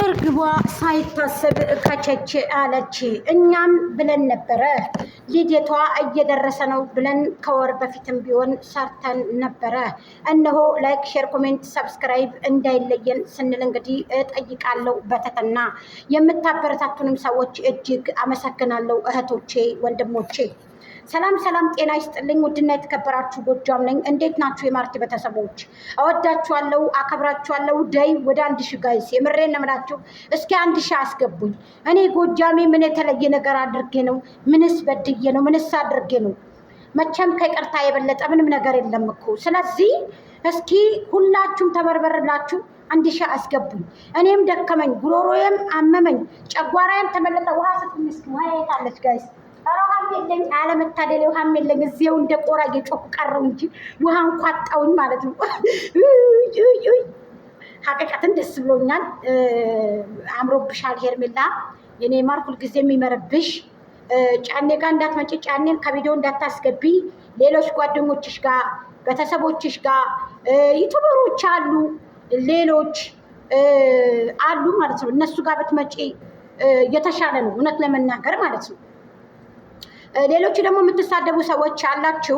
እርግቧ ሳይታሰብ ከቸች አለች። እኛም ብለን ነበረ ልደቷ እየደረሰ ነው ብለን ከወር በፊትም ቢሆን ሰርተን ነበረ። እነሆ ላይክ፣ ሼር፣ ኮሜንት፣ ሰብስክራይብ እንዳይለየን ስንል እንግዲህ እጠይቃለሁ በትህትና። የምታበረታቱንም ሰዎች እጅግ አመሰግናለሁ። እህቶቼ፣ ወንድሞቼ ሰላም ሰላም፣ ጤና ይስጥልኝ። ውድና የተከበራችሁ ጎጃም ነኝ። እንዴት ናችሁ የማርቲ ቤተሰቦች? እወዳችኋለሁ፣ አከብራችኋለሁ። ደይ ወደ 1000 ጋይስ፣ የምሬን ነው የምላችሁ። እስኪ 1000 አስገቡኝ። እኔ ጎጃሜ ምን የተለየ ነገር አድርጌ ነው? ምንስ በድዬ ነው? ምንስ አድርጌ ነው? መቼም ከይቅርታ የበለጠ ምንም ነገር የለም እኮ። ስለዚህ እስኪ ሁላችሁም ተበርበርላችሁ 1000 አስገቡኝ። እኔም ደከመኝ፣ ጉሮሮዬም አመመኝ፣ ጨጓራዬም ተመለጠ። ውሃ ስጡኝ እስኪ። ውሃ የታለች ጋይስ? ውሃም የለኝ፣ አለመታደል ውሃም የለኝ። እዚያው እንደ ቆራ እየጮኩ ቀረው እንጂ ውሃ እንኳ አጣሁኝ ማለት ነው። ሀቂቀትን ደስ ብሎኛል። አምሮብሻል ሄርሜላ፣ የኔ ማር ሁልጊዜ የሚመረብሽ። ጫኔ ጋር እንዳትመጪ፣ ጫኔን ከቪዲዮ እንዳታስገቢ። ሌሎች ጓደኞችሽ ጋር፣ ቤተሰቦችሽ ጋር ዩቱበሮች አሉ፣ ሌሎች አሉ ማለት ነው። እነሱ ጋር ብትመጪ የተሻለ ነው፣ እውነት ለመናገር ማለት ነው። ሌሎቹ ደግሞ የምትሳደቡ ሰዎች አላችሁ።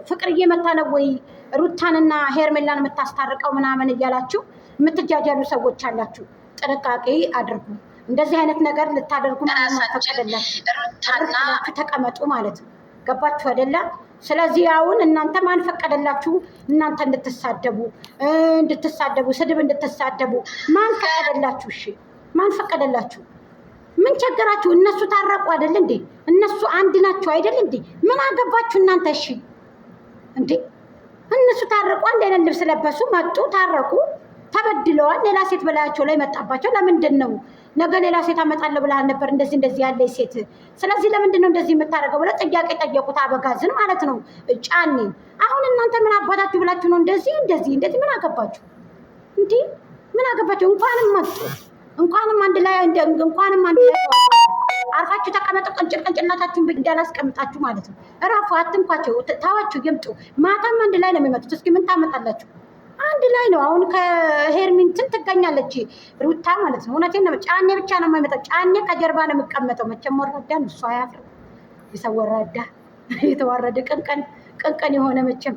ፍቅር እየመታ ነው ወይ ሩታንና ሄርሜላን የምታስታርቀው ምናምን እያላችሁ የምትጃጃሉ ሰዎች አላችሁ። ጥንቃቄ አድርጉ። እንደዚህ አይነት ነገር ልታደርጉ ፈቀደላችሁ ተቀመጡ ማለት ነው። ገባችሁ አይደለ? ስለዚህ አሁን እናንተ ማን ፈቀደላችሁ? እናንተ እንድትሳደቡ ስድብ እንድትሳደቡ ማን ፈቀደላችሁ? እሺ ማን ፈቀደላችሁ? ምን ቸገራችሁ? እነሱ ታረቁ አይደል እንዴ? እነሱ አንድ ናቸው አይደል እንዴ? ምን አገባችሁ እናንተ? እሺ እንዴ እነሱ ታረቁ፣ አንድ አይነት ልብስ ለበሱ፣ መጡ፣ ታረቁ፣ ተበድለዋል። ሌላ ሴት በላያቸው ላይ መጣባቸው። ለምንድን ነው? ነገ ሌላ ሴት አመጣለሁ ብላ ነበር እንደዚህ ያለ ሴት። ስለዚህ ለምንድን ነው እንደዚህ የምታደርገው ብለው ጥያቄ ጠየቁት። አበጋዝን ማለት ነው፣ ጫኔ። አሁን እናንተ ምን አባታችሁ ብላችሁ ነው እንደዚህ ምን አገባችሁ እንዴ? ምን አገባችሁ? እንኳንም አንድ ላይ አርፋችሁ ተቀመጡ። ቅንጭላታችሁን እንዳላስቀምጣችሁ ማለት ነው። እራፉ፣ አትንኳቸው፣ ታዋችሁ ይምጡ። ማታም አንድ ላይ ነው የሚመጡት። እስኪ ምን ታመጣላችሁ? አንድ ላይ ነው። አሁን ከሄርሚንትን ትገኛለች ሩታ ማለት ነው። እውነቴን ነው። ጫኔ ብቻ ነው የማይመጣው። ጫኔ ከጀርባ ነው የሚቀመጠው። መቼም ወረዳን እሱ አያፍርም። የሰው ወራዳ የተዋረደ ቅንቀን የሆነ መቼም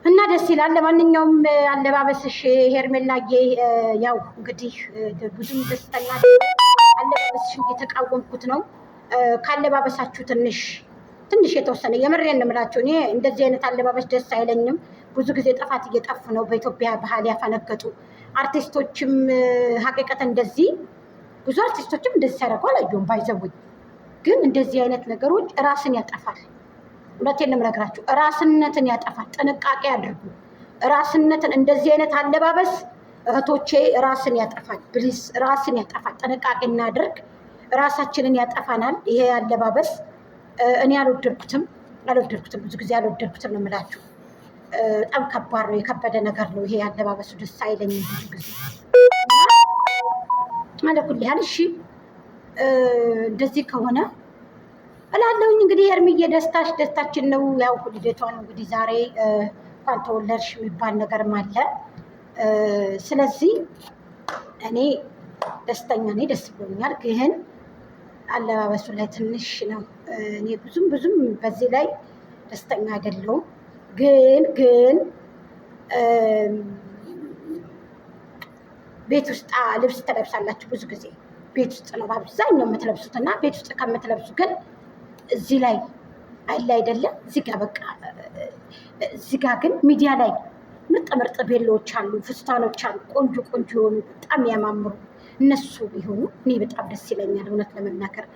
እና ደስ ይላል። ለማንኛውም አለባበስሽ ሄርሜላዬ፣ ያው እንግዲህ ብዙም ደስተኛ አለባበስሽን እየተቃወምኩት ነው። ካለባበሳችሁ ትንሽ የተወሰነ የምሬን እምላችሁ። እኔ እንደዚህ አይነት አለባበስ ደስ አይለኝም። ብዙ ጊዜ ጥፋት እየጠፉ ነው በኢትዮጵያ ባህል ያፈነገጡ አርቲስቶችም። ሀቂቀት እንደዚህ ብዙ አርቲስቶችም እንደዚህ ሲያደርጉ አላየሁም። ባይዘውኝ ግን እንደዚህ አይነት ነገሮች ራስን ያጠፋል። እውነቴን ነው የምነግራችሁ፣ ራስነትን ያጠፋል። ጥንቃቄ አድርጉ። ራስነትን እንደዚህ አይነት አለባበስ እህቶቼ ራስን ያጠፋል። ፕሊዝ ራስን ያጠፋል። ጥንቃቄ እናድርግ። ራሳችንን ያጠፋናል ይሄ አለባበስ። እኔ አልወደድኩትም። ብዙ ጊዜ አልወደድኩትም ነው የምላችሁ። በጣም ከባድ ነው፣ የከበደ ነገር ነው ይሄ አለባበሱ። ደስ አይለኝም ብዙ ጊዜ አለኩል ያህል። እሺ እንደዚህ ከሆነ እላለሁኝ እንግዲህ ሄርሚዬ፣ ደስታችን ነው። ያው ልደቷ ነው እንግዲህ ዛሬ። እንኳን ተወለድሽ የሚባል ነገርም አለ። ስለዚህ እኔ ደስተኛ ነኝ፣ ደስ ብሎኛል። ግን አለባበሱ ላይ ትንሽ ነው። እኔ ብዙም በዚህ ላይ ደስተኛ አይደለሁም። ግን ቤት ውስጥ ልብስ ትለብሳላችሁ። ብዙ ጊዜ ቤት ውስጥ ነው በአብዛኛው የምትለብሱት እና ቤት ውስጥ ከምትለብሱ ግን እዚህ ላይ አይደለም። እዚህ ጋር ግን ሚዲያ ላይ ምርጥ ቤሎች አሉ፣ ፍስታኖች አሉ፣ ቆንጆ የሆኑ በጣም ያማምሩ። እነሱ ቢሆኑ እኔ በጣም ደስ ይለኛል። እውነት ለመናገር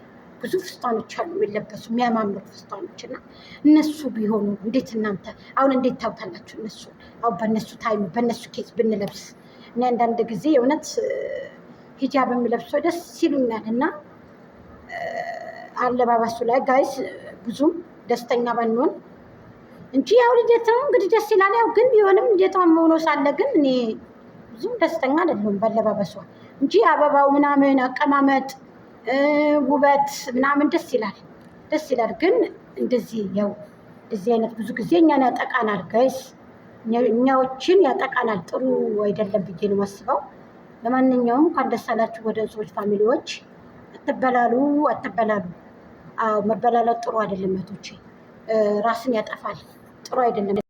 ብዙ ፍስታኖች አሉ የሚለበሱ የሚያማምሩ ፍስታኖች እና እነሱ ቢሆኑ እንዴት እናንተ አሁን እንዴት ታውታላችሁ? እነሱ አሁን በእነሱ ታይም በእነሱ ኬስ ብንለብስ እኔ አንዳንድ ጊዜ እውነት ሂጃብ የሚለብሰው ደስ ይሉኛል እና አለባበሱ ላይ ጋይስ ብዙም ደስተኛ ባንሆን እንጂ ያው ልደት ነው እንግዲህ ደስ ይላል። ያው ግን ቢሆንም ልደቷን ሆኖ ሳለ ግን እኔ ብዙም ደስተኛ አይደለሁም ባለባበሷ እንጂ አበባው ምናምን አቀማመጥ ውበት ምናምን ደስ ይላል። ግን እንደዚህ አይነት ብዙ ጊዜ እኛን ያጠቃናል ጋይስ። እኛዎችን ያጠቃናል። ጥሩ አይደለም ብዬ ነው የማስበው። ለማንኛውም እንኳን ደስ አላችሁ ወደ ሰዎች ፋሚሊዎች። አትበላሉ አትበላሉ። አዎ መበላላት ጥሩ አይደለም እህቶቼ፣ ራስን ያጠፋል፣ ጥሩ አይደለም።